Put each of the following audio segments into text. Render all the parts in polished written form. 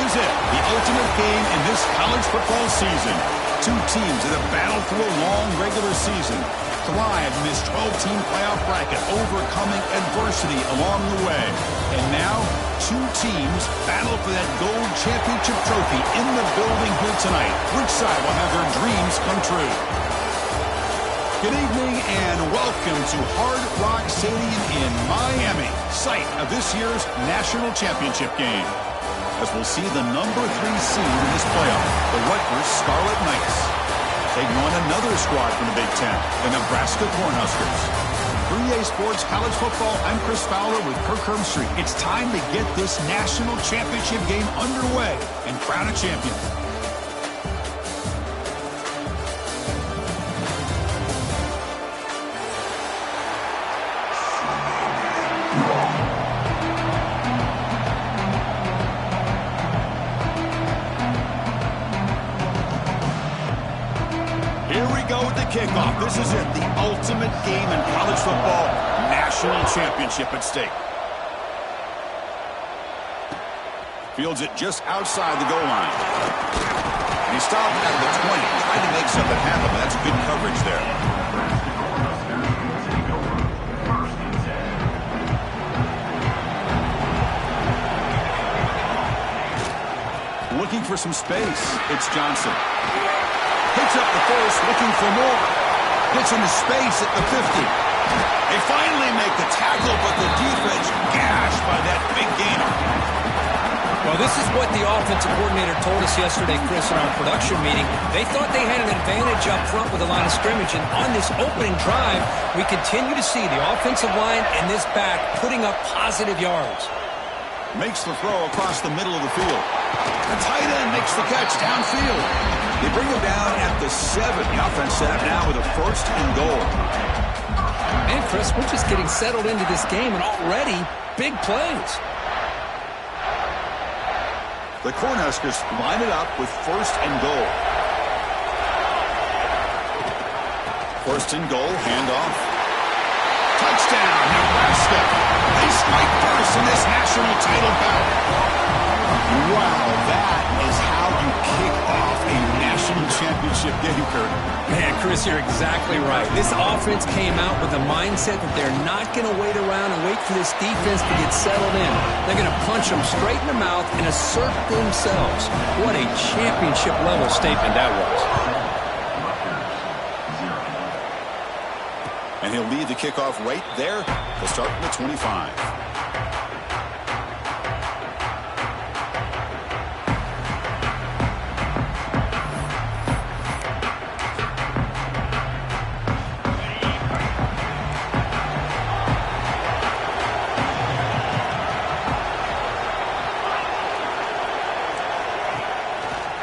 is it, the ultimate game in this college football season. Two teams that have battled through a long regular season, thrived in this 12-team playoff bracket, overcoming adversity along the way. And now, two teams battle for that gold championship trophy in the building here tonight. Which side will have their dreams come true? Good evening and welcome to Hard Rock Stadium in Miami, site of this year's national championship game. As we'll see the number 3 seed in this playoff, the Rutgers Scarlet Knights. Taking on another squad from the Big Ten, the Nebraska Cornhuskers. 3A Sports College Football, I'm Chris Fowler with Kirk Herbstreit. It's time to get this national championship game underway and crown a champion. Kickoff. This is it, the ultimate game in college football, national championship at stake. Fields it just outside the goal line. And he stopped at the 20, trying to make something happen, but that's good coverage there. Looking for some space, it's Johnson. Picks up the first, looking for more. Gets into space at the 50. They finally make the tackle, but the defense gashed by that big gainer. Well, this is what the offensive coordinator told us yesterday, Chris, in our production meeting. They thought they had an advantage up front with the line of scrimmage, and on this opening drive, we continue to see the offensive line and this back putting up positive yards. Makes the throw across the middle of the field. The tight end makes the catch downfield. They bring him down at the 7. The offense set up now with a 1st and goal. Man, Chris, we're just getting settled into this game, and already big plays. The Cornhuskers line it up with 1st and goal. 1st and goal, handoff. Touchdown, Nebraska. They strike first in this national title bout. Wow, that is how you kick off a national championship game, Kurt. Man, Chris, you're exactly right. This offense came out with the mindset that they're not going to wait around and wait for this defense to get settled in. They're going to punch them straight in the mouth and assert themselves. What a championship-level statement that was. And he'll lead the kickoff right there. He'll start from the 25.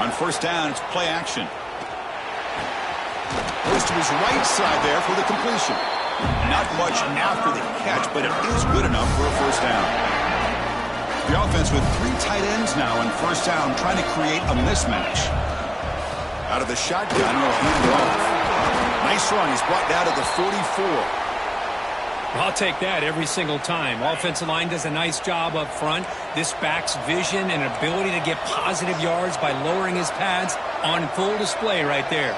On 1st down, it's play action. Goes to his right side there for the completion. Not much after the catch, but it is good enough for a 1st down. The offense with 3 tight ends now on 1st down, trying to create a mismatch. Out of the shotgun, he'll hand it off. Nice run. He's brought down to the 44. I'll take that every single time. Offensive line does a nice job up front. This back's vision and ability to get positive yards by lowering his pads on full display right there.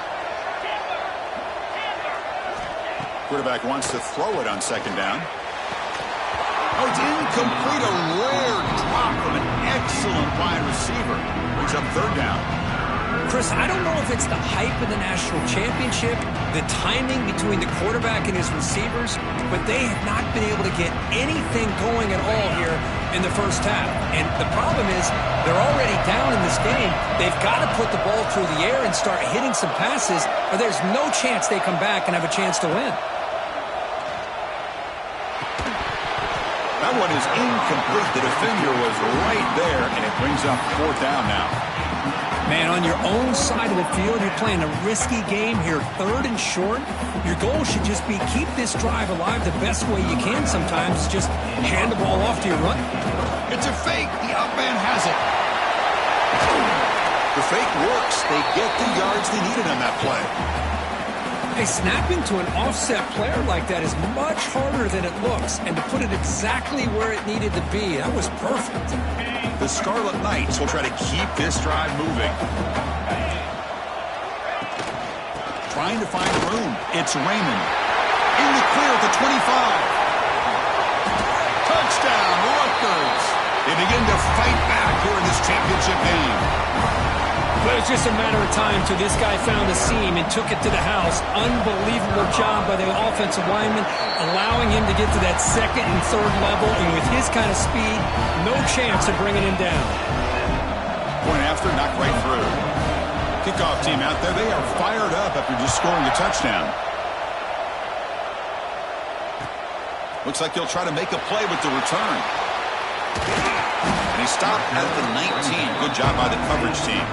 Quarterback wants to throw it on 2nd down. Oh, it's incomplete. A rare drop from an excellent wide receiver. Brings up 3rd down. Chris, I don't know if it's the hype of the national championship, the timing between the quarterback and his receivers, but they have not been able to get anything going at all here in the 1st half. And the problem is they're already down in this game. They've got to put the ball through the air and start hitting some passes, or there's no chance they come back and have a chance to win. That one is incomplete. The defender was right there, and it brings up 4th down now. Man, on your own side of the field, you're playing a risky game here, 3rd and short. Your goal should just be keep this drive alive the best way you can sometimes. Just hand the ball off to your run. It's a fake. The up man has it. The fake works. They get the yards they needed on that play. Hey, snapping to an offset player like that is much harder than it looks, and to put it exactly where it needed to be, that was perfect. The Scarlet Knights will try to keep this drive moving. Trying to find room. It's Raymond. In the clear at the 25. Touchdown, Rutgers. They begin to fight back here in this championship game. But it's just a matter of time till this guy found the seam and took it to the house. Unbelievable job by the offensive lineman, allowing him to get to that second and third level, and with his kind of speed, no chance of bringing him down. Point after, knocked right through. Kickoff team out there, they are fired up after just scoring a touchdown. Looks like he'll try to make a play with the return. And he stopped at the 19. Good job by the coverage team.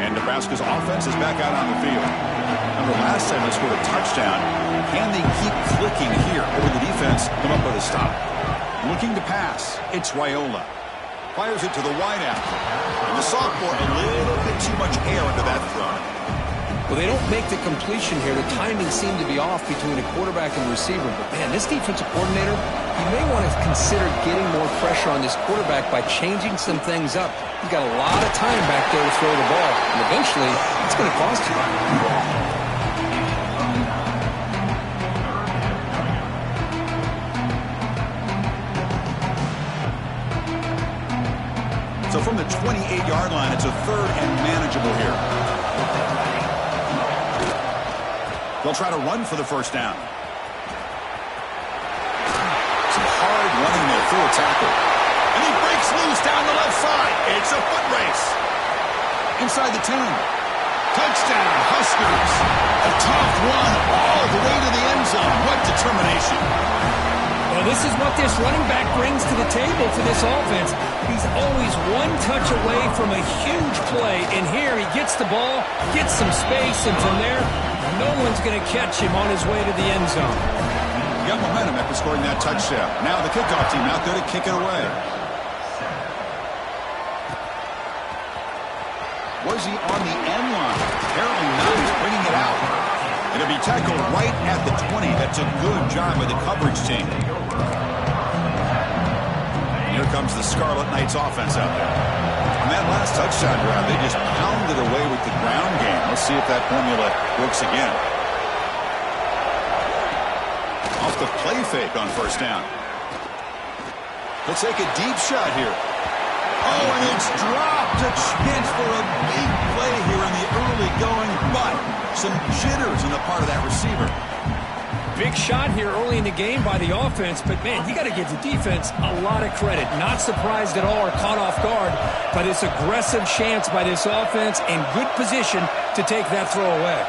And Nebraska's offense is back out on the field. Remember, last time they scored a touchdown. Can they keep clicking here? Or will the defense come up with a stop? Looking to pass. It's Raiola. Fires it to the wideout. And the sophomore, a little bit too much air into that throw. Well, they don't make the completion here. The timing seemed to be off between the quarterback and the receiver. But, man, this defensive coordinator, he may want to consider getting more pressure on this quarterback by changing some things up. He's got a lot of time back there to throw the ball. And eventually, it's going to cost you. So from the 28-yard line, it's a third and manageable here. They'll try to run for the first down. Some hard running there through a tackle. And he breaks loose down the left side. It's a foot race. Inside the 10. Touchdown, Huskers. A tough run all the way to the end zone. What determination. Well, this is what this running back brings to the table for this offense. He's always one touch away from a huge play, and here he gets the ball, gets some space, and from there, no one's going to catch him on his way to the end zone. He got momentum after scoring that touchdown. Now the kickoff team out there to kick it away. Was he on the end line? Apparently not. He's bringing it out. It'll be tackled right at the 20. That's a good job by the coverage team. Here comes the Scarlet Knights offense out there. On that last touchdown drive, they just pounded away with the ground game. Let's see if that formula works again. Off the play fake on first down. Let's take a deep shot here. Oh, and it's dropped. A chance for a big play here in the early going, but some jitters on the part of that receiver. Big shot here early in the game by the offense, but, man, you got to give the defense a lot of credit. Not surprised at all or caught off guard by this aggressive chance by this offense in good position to take that throw away.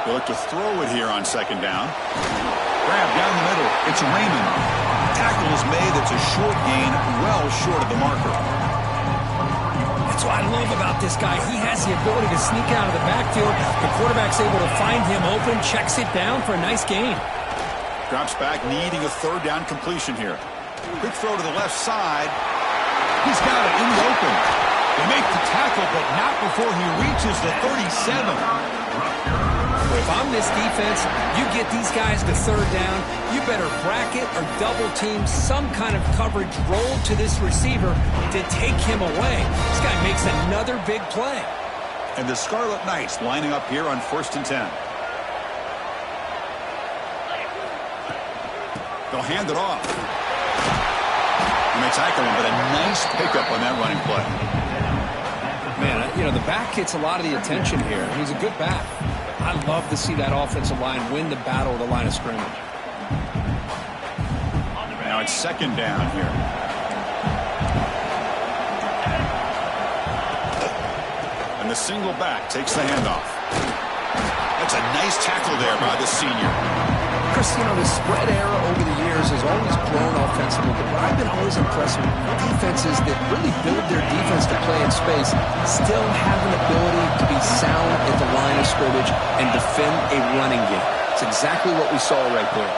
They'll look to throw it here on second down. Grab down the middle. It's Raymond. Tackle is made. It's a short gain, well short of the marker. That's what I love about this guy. He has the ability to sneak out of the backfield. The quarterback's able to find him open, checks it down for a nice gain. Drops back, needing a third down completion here. Quick throw to the left side. He's got it in the open. They make the tackle, but not before he reaches the 37. If I'm this defense, you get these guys to third down, you better bracket or double team some kind of coverage roll to this receiver to take him away. This guy makes another big play. And the Scarlet Knights lining up here on 1st and 10. They'll hand it off. And they tackle him, but a nice pickup on that running play. Man, you know, the back gets a lot of the attention here. He's a good back. I love to see that offensive line win the battle at the line of scrimmage. Now it's second down here. And the single back takes the handoff. That's a nice tackle there by the senior. Chris, you know, the spread era over the years has always grown offensively, but what I've been always impressed with defenses that really build their defense to play in space still have an ability to be sound at the line of scrimmage and defend a running game. It's exactly what we saw right there.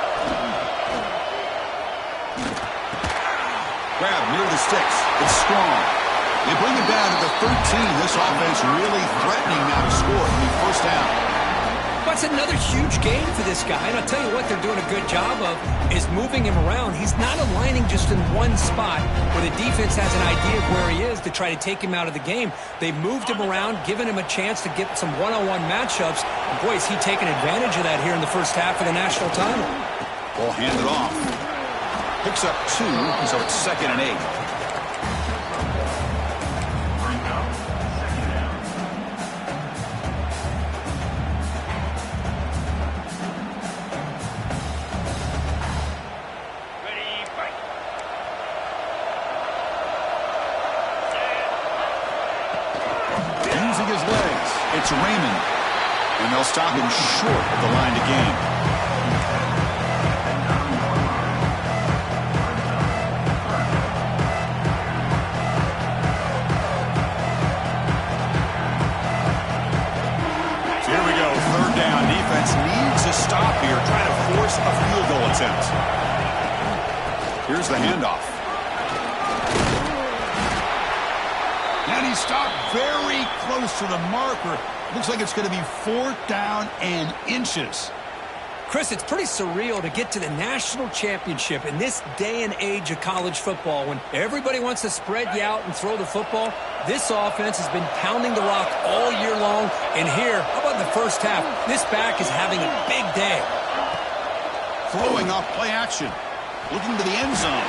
Grab near the sticks. It's strong. They bring it down to the 13. This offense really threatening now to score in the first down. That's another huge game for this guy. And I'll tell you what they're doing a good job of is moving him around. He's not aligning just in one spot where the defense has an idea of where he is to try to take him out of the game. They've moved him around, given him a chance to get some one-on-one matchups. And boy, is he taking advantage of that here in the first half of the national title. Ball handed off. Picks up 2, so it's 2nd and 8. It's Raymond, and they'll stop him short of the line to gain. So here we go, 3rd down. Defense needs a stop here, trying to force a field goal attempt. Here's the handoff. And he stopped very close to the marker. Looks like it's going to be 4th down and inches. Chris, it's pretty surreal to get to the national championship in this day and age of college football when everybody wants to spread you out and throw the football. This offense has been pounding the rock all year long. And here, how about the first half? This back is having a big day. Throwing off play action. Looking to the end zone.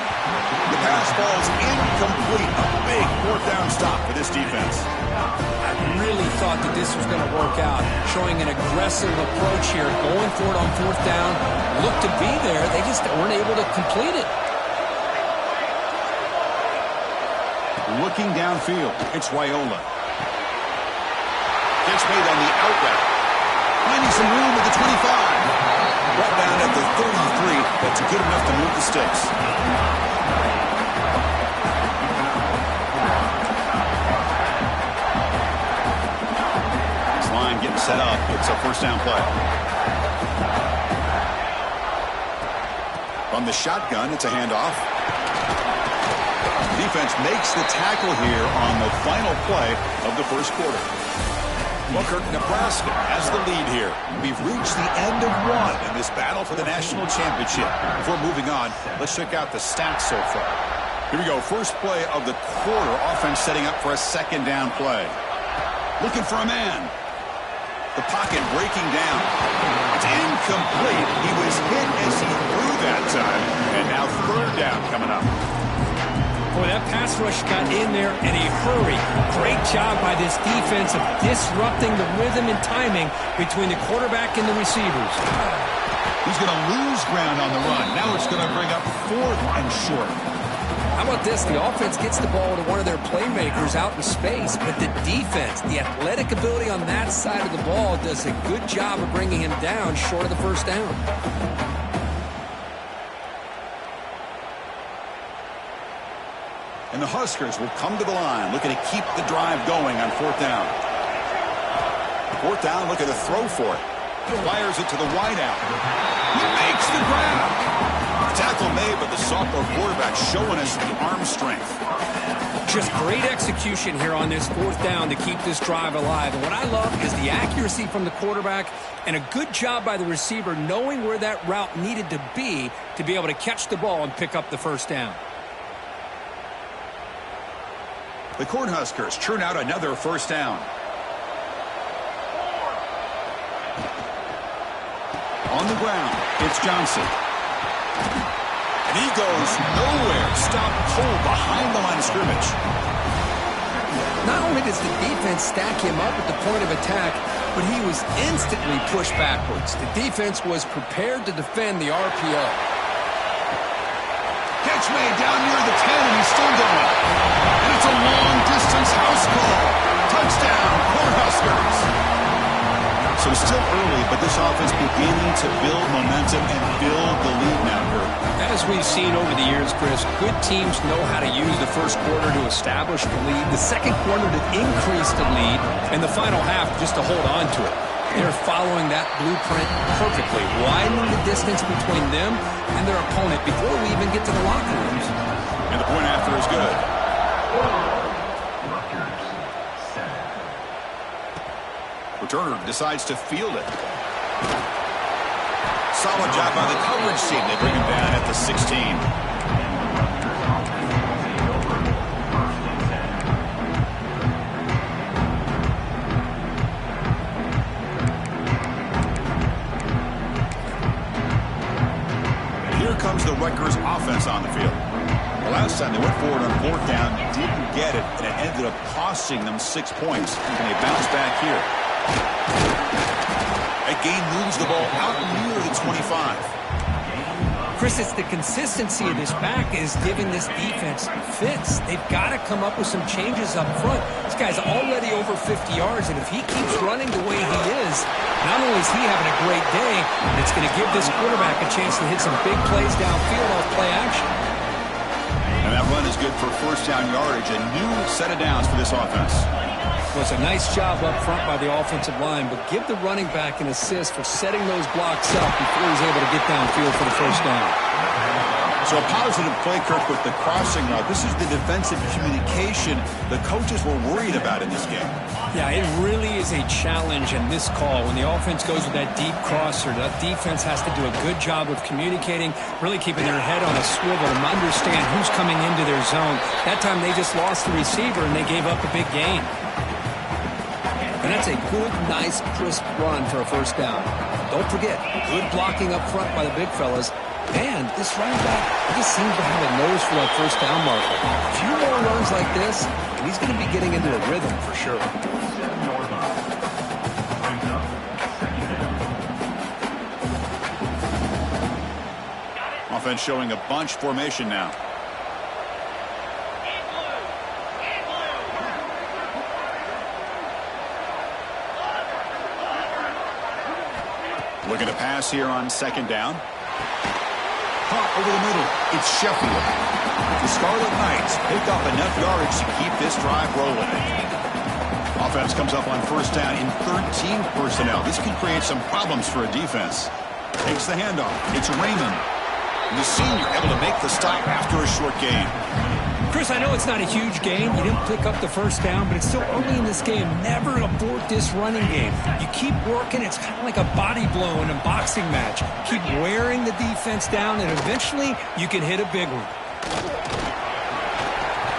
The pass ball's incomplete. A big 4th down stop for this defense. I really thought that this was going to work out. Showing an aggressive approach here. Going for it on 4th down. Looked to be there. They just weren't able to complete it. Looking downfield. It's Raiola. Gets made on the out route. Finding some room at the 25. Brought down at the 33. That's good enough to move the sticks. This line getting set up. It's a 1st down play. From the shotgun, it's a handoff. Defense makes the tackle here on the final play of the first quarter. Booker, Nebraska has the lead here. We've reached the end of 1 in this battle for the national championship. Before moving on, let's check out the stats so far. Here we go. First play of the quarter. Offense setting up for a 2nd down play. Looking for a man. The pocket breaking down. It's incomplete. He was hit as he threw that time. And now 3rd down coming up. Boy, that pass rush got in there in a hurry. Great job by this defense of disrupting the rhythm and timing between the quarterback and the receivers. He's going to lose ground on the run. Now it's going to bring up 4th and short. How about this? The offense gets the ball to one of their playmakers out in space, but the defense, the athletic ability on that side of the ball does a good job of bringing him down short of the 1st down. And the Huskers will come to the line, looking to keep the drive going on 4th down. 4th down, look at the throw for it. Fires it to the wideout. He makes the grab. Tackle made, but the sophomore quarterback showing us the arm strength. Just great execution here on this 4th down to keep this drive alive. And what I love is the accuracy from the quarterback and a good job by the receiver knowing where that route needed to be able to catch the ball and pick up the 1st down. The Cornhuskers churn out another 1st down. On the ground, it's Johnson. And he goes nowhere. Stopped cold behind the line of scrimmage. Not only does the defense stack him up at the point of attack, but he was instantly pushed backwards. The defense was prepared to defend the RPO. Catch made down near the 10, and he's still going. And it's a long-distance house call. Touchdown, Cornhuskers. So it's still early, but this offense beginning to build momentum and build the lead now, Kurt. As we've seen over the years, Chris, good teams know how to use the first quarter to establish the lead, the second quarter to increase the lead, and the final half just to hold on to it. They're following that blueprint perfectly, widening the distance between them and their opponent before we even get to the locker rooms. And the point after good. Returner decides to field it. Solid job by the coverage team. They bring him down at the 16. Here comes the Rutgers offense on the field. The last time they went forward on fourth down, didn't get it, and it ended up costing them 6 points. And they bounce back here. That gain moves the ball out near the 25. Chris, it's the consistency of this back is giving this defense fits. They've got to come up with some changes up front. This guy's already over 50 yards, and if he keeps running the way he is, not only is he having a great day, it's going to give this quarterback a chance to hit some big plays downfield off play action. And that run is good for first down yardage. A new set of downs for this offense. Well, it's a nice job up front by the offensive line, but give the running back an assist for setting those blocks up before he's able to get downfield for the first down. So a positive play, Kirk, with the crossing route. This is the defensive communication the coaches were worried about in this game. Yeah, it really is a challenge in this call. When the offense goes with that deep crosser, that defense has to do a good job of communicating, really keeping their head on a swivel and understand who's coming into their zone. That time they just lost the receiver and they gave up a big gain. And that's a good, nice, crisp run for a first down. Don't forget, good blocking up front by the big fellas. And this running back just seems to have a nose for that first down marker. A few more runs like this, and he's going to be getting into a rhythm for sure. Offense showing a bunch formation now. Looking to pass here on second down. Caught over the middle. It's Sheffield. The Scarlet Knights pick up enough yardage to keep this drive rolling. Offense comes up on first down in 13 personnel. This could create some problems for a defense. Takes the handoff. It's Raymond. The senior able to make the stop after a short gain. Chris, I know it's not a huge gain. You didn't pick up the first down, but it's still early in this game. Never abort this running game. You keep working. It's kind of like a body blow in a boxing match. Keep wearing the defense down, and eventually you can hit a big one.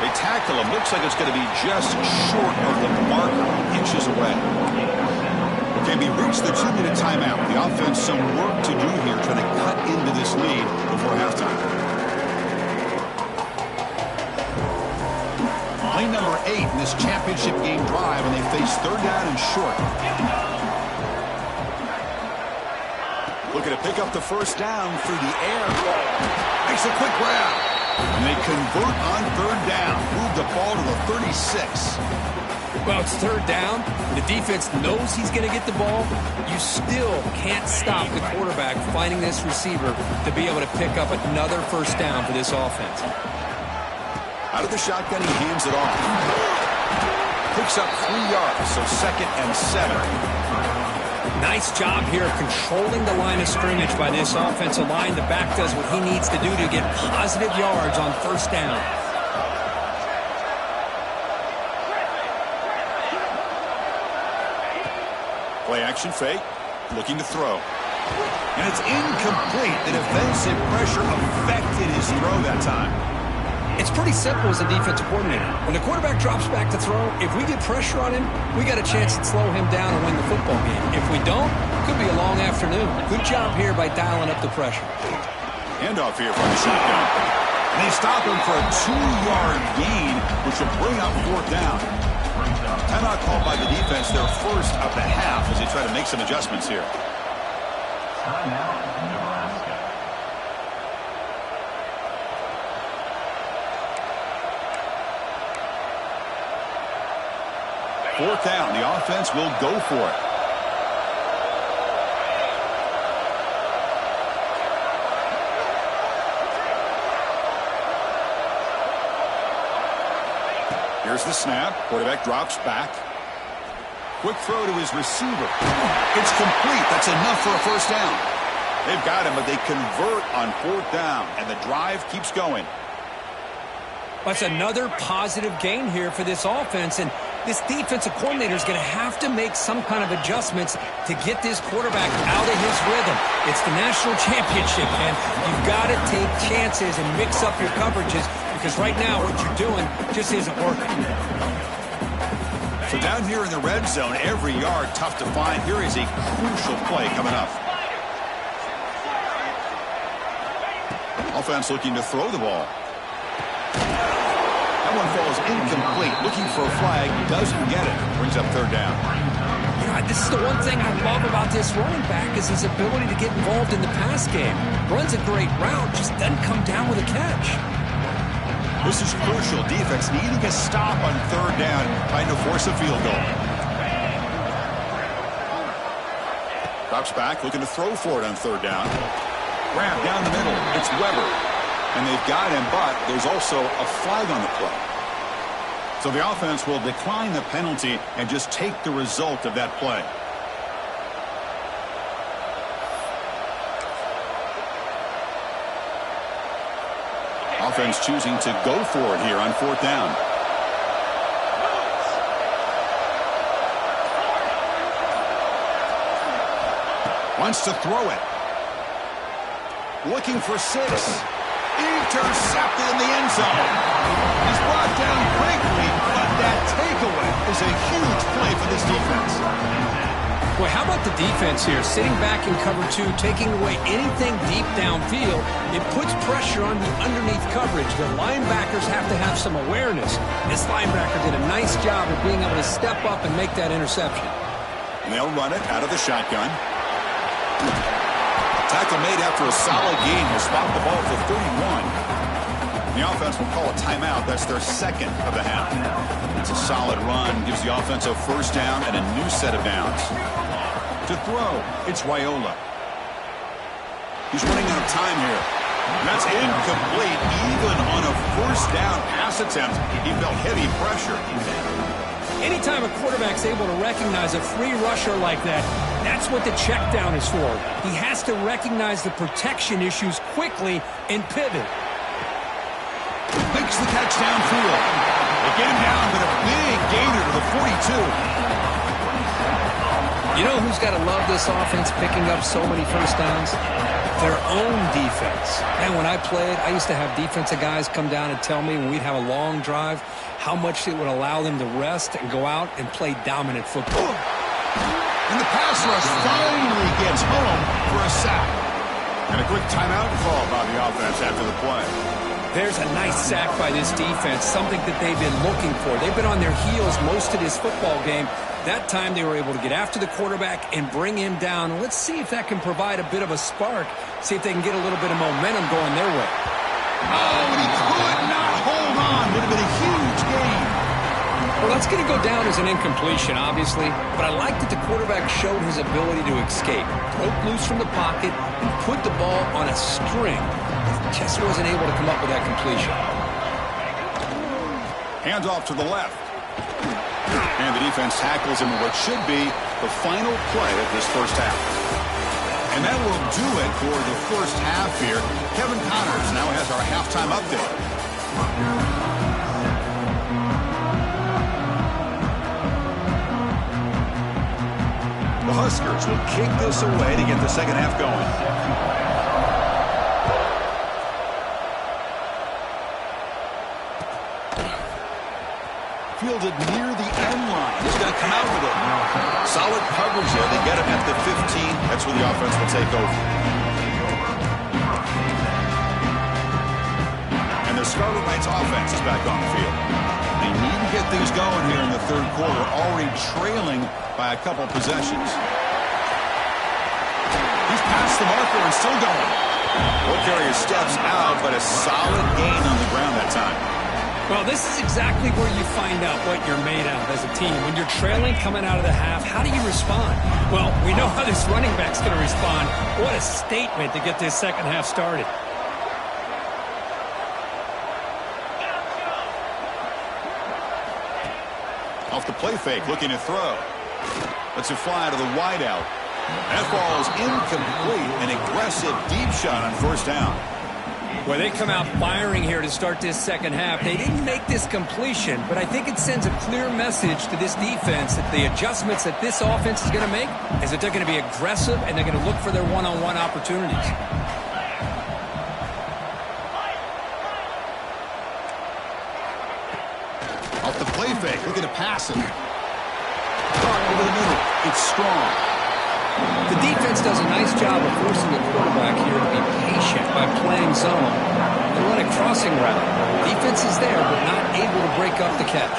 They tackle him. Looks like it's going to be just short of the marker, inches away. Okay, we reached the 2-minute timeout. The offense some work to do here, trying to cut into this lead before halftime. Play number 8 in this championship game drive, and they face third down and short. Looking to pick up the first down through the air. Makes a quick grab. And they convert on third down. Move the ball to the 36. Well, it's third down. The defense knows he's going to get the ball. You still can't stop the quarterback finding this receiver to be able to pick up another first down for this offense. Out of the shotgun, he hands it off. Picks up 3 yards, so second and 7. Nice job here controlling the line of scrimmage by this offensive line. The back does what he needs to do to get positive yards on first down. Play action fake, looking to throw. And it's incomplete. The defensive pressure affected his throw that time. It's pretty simple as a defensive coordinator. When the quarterback drops back to throw, if we get pressure on him, we got a chance to slow him down and win the football game. If we don't, it could be a long afternoon. Good job here by dialing up the pressure. Handoff here from the shotgun. And they stop him for a 2-yard gain, which will bring up fourth down. Timeout called by the defense, their first of the half, as they try to make some adjustments here. Fourth down, the offense will go for it. Here's the snap. Quarterback drops back. Quick throw to his receiver. It's complete. That's enough for a first down. They've got him, but they convert on fourth down, and the drive keeps going. That's another positive gain here for this offense, and this defensive coordinator is going to have to make some kind of adjustments to get this quarterback out of his rhythm. It's the national championship, and you've got to take chances and mix up your coverages because right now what you're doing just isn't working. So down here in the red zone, every yard tough to find. Here is a crucial play coming up. Offense looking to throw the ball. That one falls incomplete. Looking for a flag. Doesn't get it. Brings up third down. Yeah, this is the one thing I love about this running back is his ability to get involved in the pass game. Runs a great route, just doesn't come down with a catch. This is crucial. Defense needing a stop on third down, trying to force a field goal. Drops back, looking to throw for it on third down. Grab down the middle. It's Weber. And they've got him, but there's also a flag on the play. So the offense will decline the penalty and just take the result of that play. Offense choosing to go for it here on fourth down. Wants to throw it. Looking for 6. Intercepted in the end zone. He's brought down quickly, but that takeaway is a huge play for this defense. Boy, how about the defense here? Sitting back in cover 2, taking away anything deep downfield. It puts pressure on the underneath coverage. The linebackers have to have some awareness. This linebacker did a nice job of being able to step up and make that interception. And they'll run it out of the shotgun. Tackle made after a solid gain. Will spot the ball for 31. The offense will call a timeout. That's their second of the half. It's a solid run. Gives the offense a first down and a new set of downs. To throw, it's Raiola. He's running out of time here. That's incomplete. Even on a first down pass attempt, he felt heavy pressure. Anytime a quarterback's able to recognize a free rusher like that, that's what the check down is for. He has to recognize the protection issues quickly and pivot. Makes the catch downfield. They get him down, but a big gainer to the 42. You know who's got to love this offense picking up so many first downs? Their own defense. And when I played, I used to have defensive guys come down and tell me when we'd have a long drive how much it would allow them to rest and go out and play dominant football. And the pass rush finally gets home for a sack. And a quick timeout call by the offense after the play. There's a nice sack by this defense, something that they've been looking for. They've been on their heels most of this football game. That time they were able to get after the quarterback and bring him down. Let's see if that can provide a bit of a spark. See if they can get a little bit of momentum going their way. Oh, and he could not hold on. Would have been a huge gain. Well, that's going to go down as an incompletion, obviously. But I like that the quarterback showed his ability to escape. Broke loose from the pocket and put the ball on a string. Just wasn't able to come up with that completion. Hands off to the left. And the defense tackles him in what should be the final play of this first half. And that will do it for the first half here. Kevin Connors now has our halftime update. The Huskers will kick this away to get the second half going. Fielded near the end line. He's going to come out with it. Solid coverage there. They get him at the 15. That's where the offense will take over. And the Scarlet Knights offense is back on the field. They need to get things going here in the third quarter, already trailing by a couple possessions. He's past the marker and still going. Will carrier steps out, but a solid gain on the ground that time. Well, this is exactly where you find out what you're made of as a team. When you're trailing coming out of the half, how do you respond? Well, we know how this running back's going to respond. What a statement to get this second half started. Off the play fake, looking to throw. Lets it fly to the wideout. That ball is incomplete. An aggressive deep shot on first down. Well, they come out firing here to start this second half. They didn't make this completion, but I think it sends a clear message to this defense that the adjustments that this offense is going to make is that they're going to be aggressive and they're going to look for their one-on-one opportunities. Off the play fake, looking to pass it. Over the middle, it's strong. The defense does a nice job of forcing the quarterback here to be patient by playing zone and run a crossing route. Defense is there, but not able to break up the catch.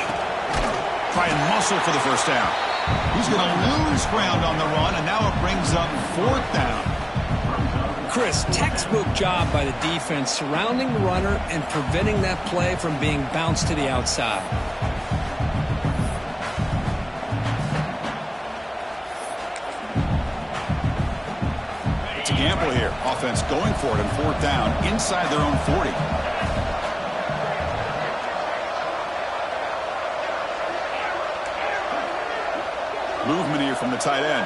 Try and muscle for the first down. He's going to lose ground on the run, and now it brings up fourth down. Chris, textbook job by the defense surrounding the runner and preventing that play from being bounced to the outside. Gamble here. Offense going for it on fourth down inside their own 40. Movement here from the tight end.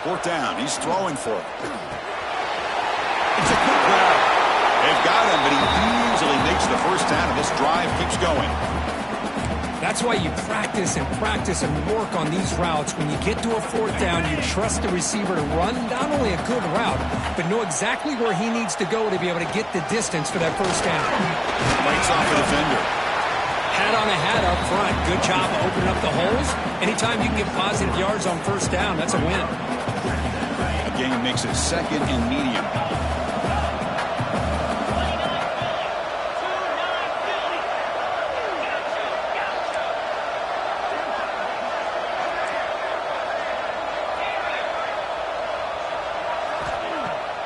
Fourth down. He's throwing for it. It's a quick route. They've got him, but he easily makes the first down, and this drive keeps going. That's why you practice and work on these routes. When you get to a fourth down, you trust the receiver to run not only a good route, but know exactly where he needs to go to be able to get the distance for that first down. Breaks off the defender. Hat on a hat up front. Good job of opening up the holes. Anytime you can get positive yards on first down, that's a win. The game makes it second and medium.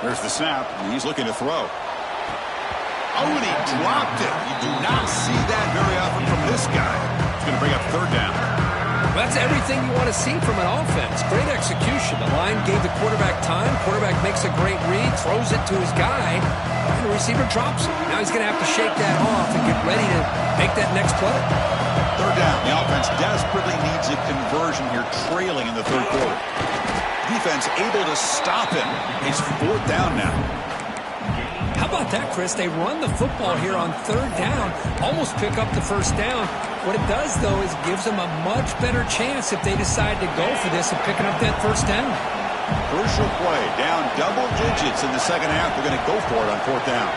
There's the snap, and he's looking to throw. Oh, and he dropped it. You do not see that very often from this guy. He's going to bring up third down. Well, that's everything you want to see from an offense. Great execution. The line gave the quarterback time. Quarterback makes a great read, throws it to his guy, and the receiver drops it. Now he's going to have to shake that off and get ready to make that next play. Third down. The offense desperately needs a conversion here, trailing in the third quarter. Defense able to stop him. He's fourth down now. How about that, Chris? They run the football here on third down, almost pick up the first down. What it does, though, is gives them a much better chance if they decide to go for this and picking up that first down. Crucial play. Down double digits in the second half. They're going to go for it on fourth down.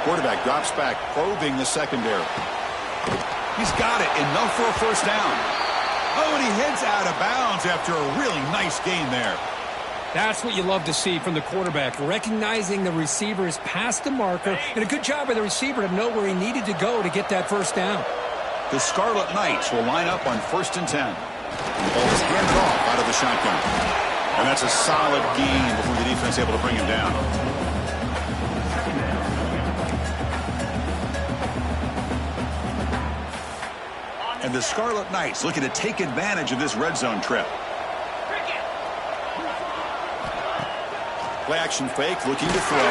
Quarterback drops back, probing the secondary. He's got it. Enough for a first down. Oh, and he heads out of bounds after a really nice gain there. That's what you love to see from the quarterback, recognizing the receiver is past the marker, and a good job by the receiver to know where he needed to go to get that first down. The Scarlet Knights will line up on 1st and 10. The ball is hands off out of the shotgun. And that's a solid gain before the defense able to bring him down. And the Scarlet Knights looking to take advantage of this red zone trip. Play action fake, looking to throw.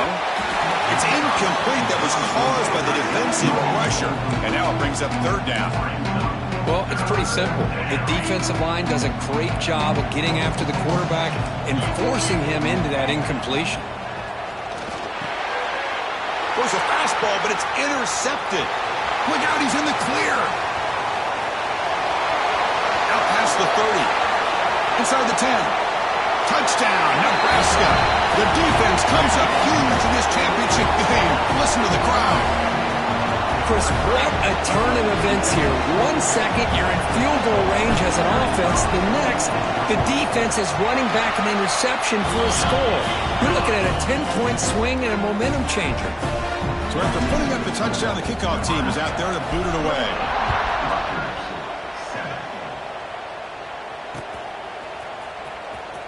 It's incomplete. That was caused by the defensive pressure. And now it brings up third down. Well, it's pretty simple. The defensive line does a great job of getting after the quarterback and forcing him into that incompletion. Goes a fastball, but it's intercepted. Look out, he's in the clear. Out past the 30. Inside the 10. Touchdown, Nebraska. The defense comes up huge in this championship game. Listen to the crowd. Chris, what a turn of events here. 1 second, you're in field goal range as an offense. The next, the defense is running back an interception for a score. You're looking at a 10-point swing and a momentum changer. So after putting up the touchdown, the kickoff team is out there to boot it away.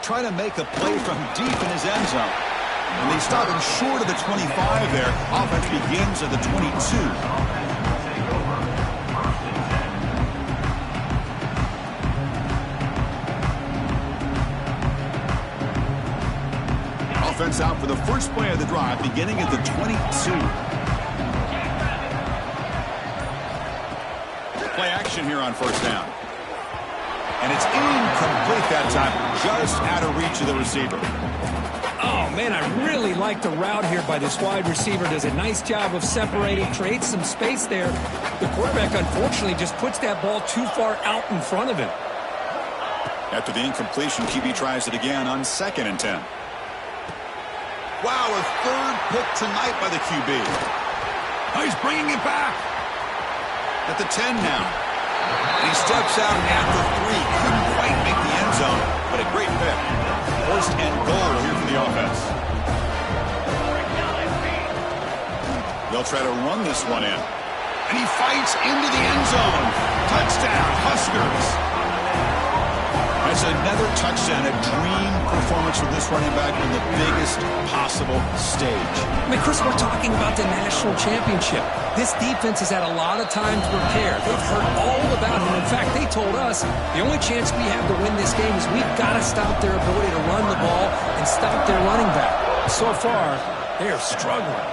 Trying to make a play from deep in his end zone. And they stop him short of the 25 there. Offense begins at the 22. Offense out for the first play of the drive, beginning at the 22. Play action here on first down. And it's incomplete that time, just out of reach of the receiver. Oh, man, I really like the route here by this wide receiver. Does a nice job of separating, creates some space there. The quarterback, unfortunately, just puts that ball too far out in front of him. After the incompletion, QB tries it again on 2nd and 10. Wow, a third pick tonight by the QB. Oh, he's bringing it back. At the 10 now. And he steps out after 3. Couldn't quite make the end zone, but a great pick. 1st and goal here for the offense. They'll try to run this one in. And he fights into the end zone. Touchdown, Huskers. That's another touchdown, a dream performance from this running back on the biggest possible stage. I mean, Chris, we're talking about the national championship. This defense has had a lot of time to prepare. They've heard all about him. In fact, they told us the only chance we have to win this game is we've got to stop their ability to run the ball and stop their running back. So far, they are struggling.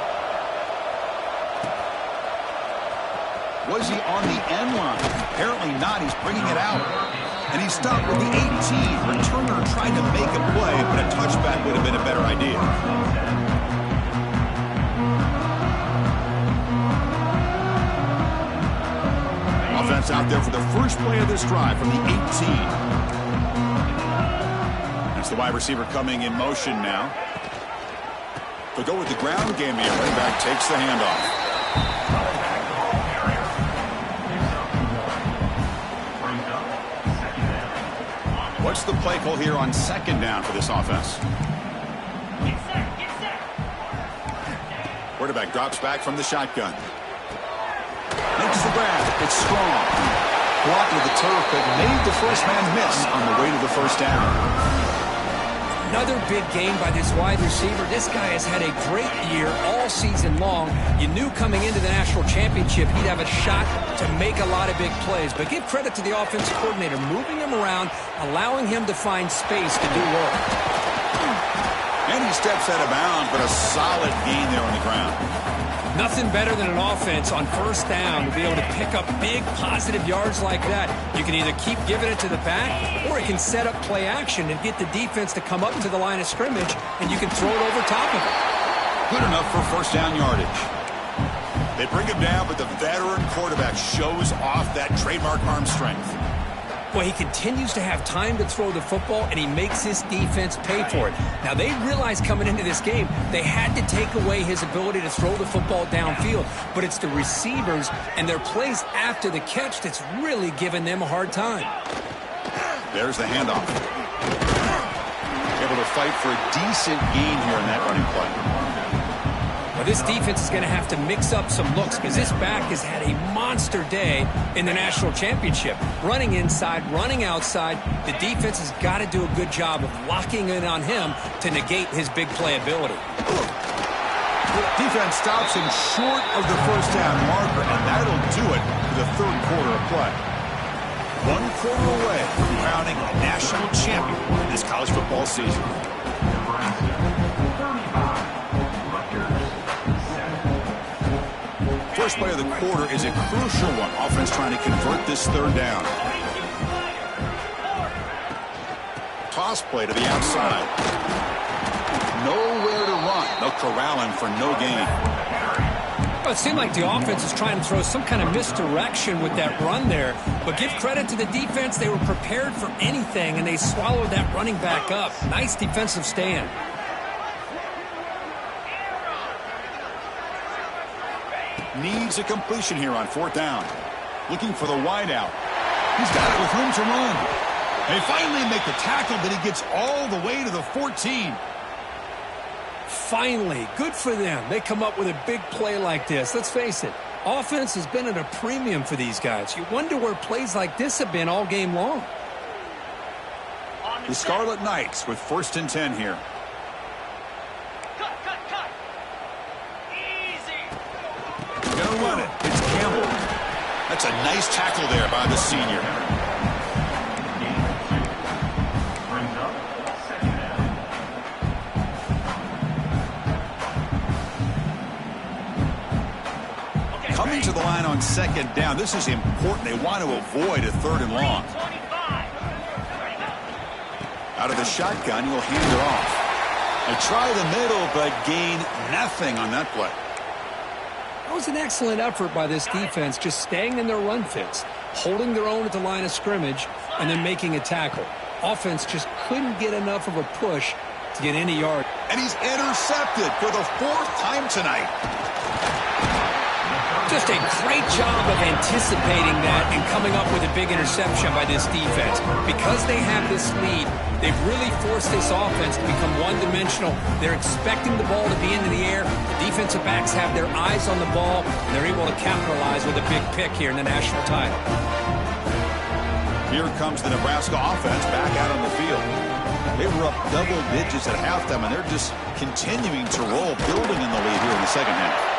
Was he on the end line? Apparently not. He's bringing it out. And he stopped with the 18. Returner tried to make a play, but a touchback would have been a better idea. Offense out there for the first play of this drive from the 18. That's the wide receiver coming in motion now. They'll go with the ground game here. Running back takes the handoff. What's the play call here on 2nd down for this offense? Quarterback drops back from the shotgun. Makes the grab. It's strong. Blocked with the turf, but made the first man miss on the way to the 1st down. Another big game by this wide receiver. This guy has had a great year all season long. You knew coming into the national championship he'd have a shot to make a lot of big plays. But give credit to the offensive coordinator, moving him around, allowing him to find space to do work. And he steps out of bounds, but a solid gain there on the ground. Nothing better than an offense on 1st down to be able to pick up big positive yards like that. You can either keep giving it to the back, or it can set up play action and get the defense to come up to the line of scrimmage, and you can throw it over top of it. Good enough for 1st down yardage. They bring him down, but the veteran quarterback shows off that trademark arm strength. Well, he continues to have time to throw the football, and he makes his defense pay for it. Now, they realized coming into this game they had to take away his ability to throw the football downfield, but it's the receivers and their plays after the catch that's really giving them a hard time. There's the handoff. Able to fight for a decent gain here in that running play. Well, this defense is going to have to mix up some looks because this back has had a monster day in the national championship. Running inside, running outside. The defense has got to do a good job of locking in on him to negate his big play ability. The defense stops him short of the 1st down marker, and that'll do it for the 3rd quarter of play. 1 quarter away from crowning a national champion this college football season. First play of the quarter is a crucial one. Offense trying to convert this 3rd down. Toss play to the outside. Nowhere to run. They'll corral him for no gain. Well, it seemed like the offense is trying to throw some kind of misdirection with that run there. But give credit to the defense. They were prepared for anything, and they swallowed that running back up. Nice defensive stand. Needs a completion here on 4th down. Looking for the wideout. He's got it with room to run. They finally make the tackle, but he gets all the way to the 14. Finally, good for them. They come up with a big play like this. Let's face it, offense has been at a premium for these guys. You wonder where plays like this have been all game long. The Scarlet Knights with 1st and 10 here. Gonna run it. It's Campbell. That's a nice tackle there by the senior. Coming to the line on 2nd down. This is important. They want to avoid a 3rd and long. Out of the shotgun, he'll hand it off. They try the middle, but gain nothing on that play. That was an excellent effort by this defense, just staying in their run fits, holding their own at the line of scrimmage, and then making a tackle. Offense just couldn't get enough of a push to get any yard. And he's intercepted for the 4th time tonight. Just a great job of anticipating that and coming up with a big interception by this defense. Because they have this lead, they've really forced this offense to become one-dimensional. They're expecting the ball to be into the air. The defensive backs have their eyes on the ball, and they're able to capitalize with a big pick here in the national title. Here comes the Nebraska offense back out on the field. They were up double digits at halftime, and they're just continuing to roll, building in the lead here in the second half.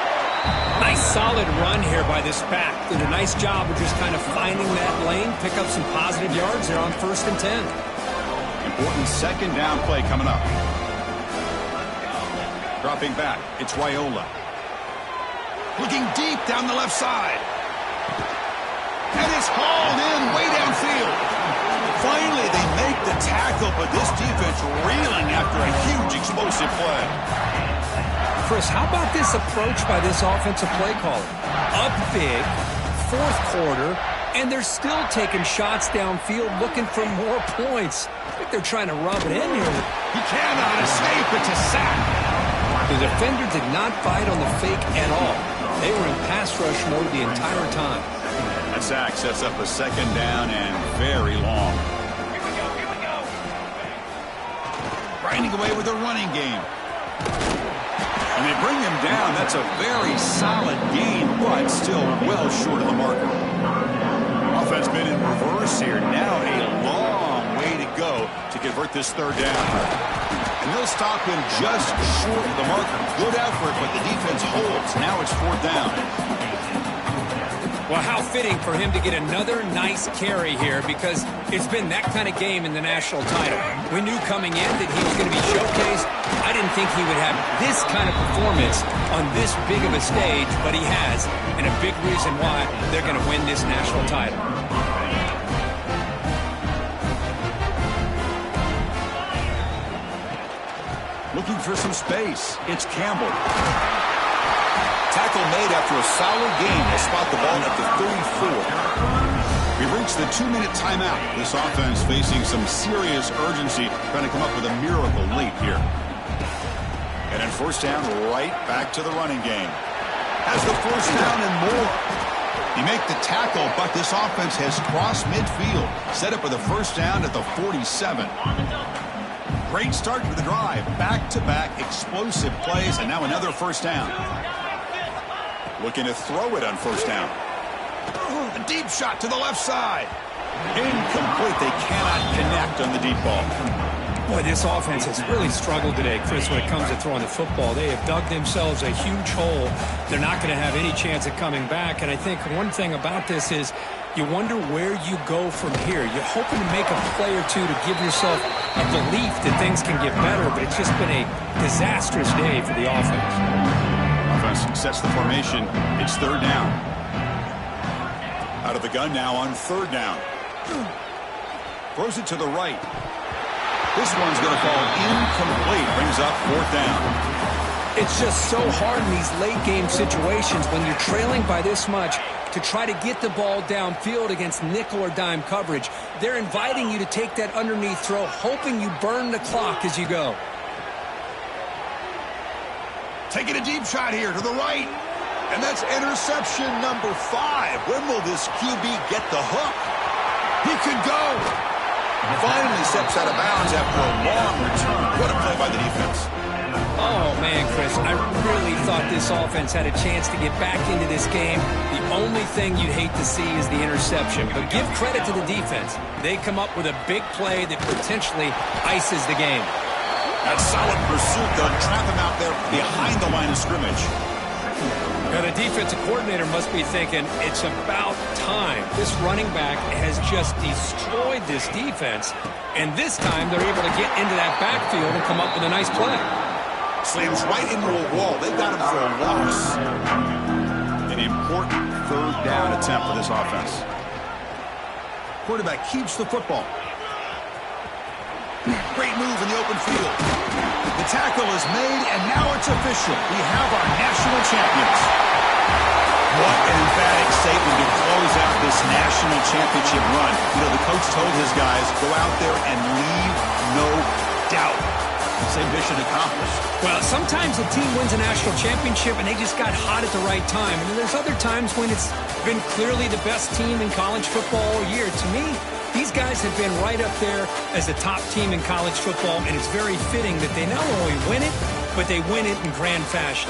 Nice solid run here by this back. Did a nice job of just kind of finding that lane, pick up some positive yards there on 1st and 10. Important second down play coming up. Dropping back, it's Raiola. Looking deep down the left side. And it's hauled in way downfield. Finally, they make the tackle, but this defense reeling after a huge explosive play. Chris, how about this approach by this offensive play caller? Up big, 4th quarter, and they're still taking shots downfield looking for more points. I think they're trying to rub it in here. He cannot escape. It's a sack. The defender did not bite on the fake at all. They were in pass rush mode the entire time. That sack sets up a second down and very long. Here we go. Grinding away with a running game. And they bring him down. That's a very solid gain, but still well short of the marker. Offense been in reverse here. Now a long way to go to convert this 3rd down. And they'll stop him just short of the marker. Good effort, but the defense holds. Now it's 4th down. Well, how fitting for him to get another nice carry here, because it's been that kind of game in the national title. We knew coming in that he was going to be showcased. I didn't think he would have this kind of performance on this big of a stage, but he has, and a big reason why they're going to win this national title. Looking for some space. It's Campbell. Tackle made after a solid gain. They spot the ball at the 34. We've reached the 2-minute timeout. This offense facing some serious urgency, trying to come up with a miracle late here. And then 1st down, right back to the running game. Has the 1st down and more. You make the tackle, but this offense has crossed midfield. Set up with a 1st down at the 47. Great start to the drive. Back-to-back explosive plays, and now another 1st down. Looking to throw it on 1st down. A deep shot to the left side. Incomplete. They cannot connect on the deep ball. Boy, this offense has really struggled today, Chris, when it comes to throwing the football. They have dug themselves a huge hole. They're not going to have any chance of coming back. And I think one thing about this is you wonder where you go from here. You're hoping to make a play or two to give yourself a belief that things can get better, but it's just been a disastrous day for the offense. Offense sets the formation. It's 3rd down. Out of the gun now on 3rd down. Throws it to the right. This one's going to fall incomplete. Brings up 4th down. It's just so hard in these late game situations when you're trailing by this much to try to get the ball downfield against nickel or dime coverage. They're inviting you to take that underneath throw, hoping you burn the clock as you go. Taking a deep shot here to the right. And that's interception number 5. When will this QB get the hook? He could go. Finally steps out of bounds after a long return. What a play by the defense. Oh, man, Chris, I really thought this offense had a chance to get back into this game. The only thing you'd hate to see is the interception. But give credit to the defense. They come up with a big play that potentially ices the game. That solid pursuit, though, to trap him out there behind the line of scrimmage. Now, the defensive coordinator must be thinking, it's about time. This running back has just destroyed this defense, and this time they're able to get into that backfield and come up with a nice play. Slams right into a wall. They got him for a loss. An important 3rd down attempt for this offense. Quarterback keeps the football. Great move in the open field. The tackle is made, and now it's official. We have our national champions. What an emphatic statement to close out this national championship run. You know, the coach told his guys, go out there and leave no doubt. Say mission accomplished. Well, sometimes a team wins a national championship and they just got hot at the right time. And then there's other times when it's been clearly the best team in college football all year. To me, these guys have been right up there as the top team in college football, and it's very fitting that they not only win it, but they win it in grand fashion.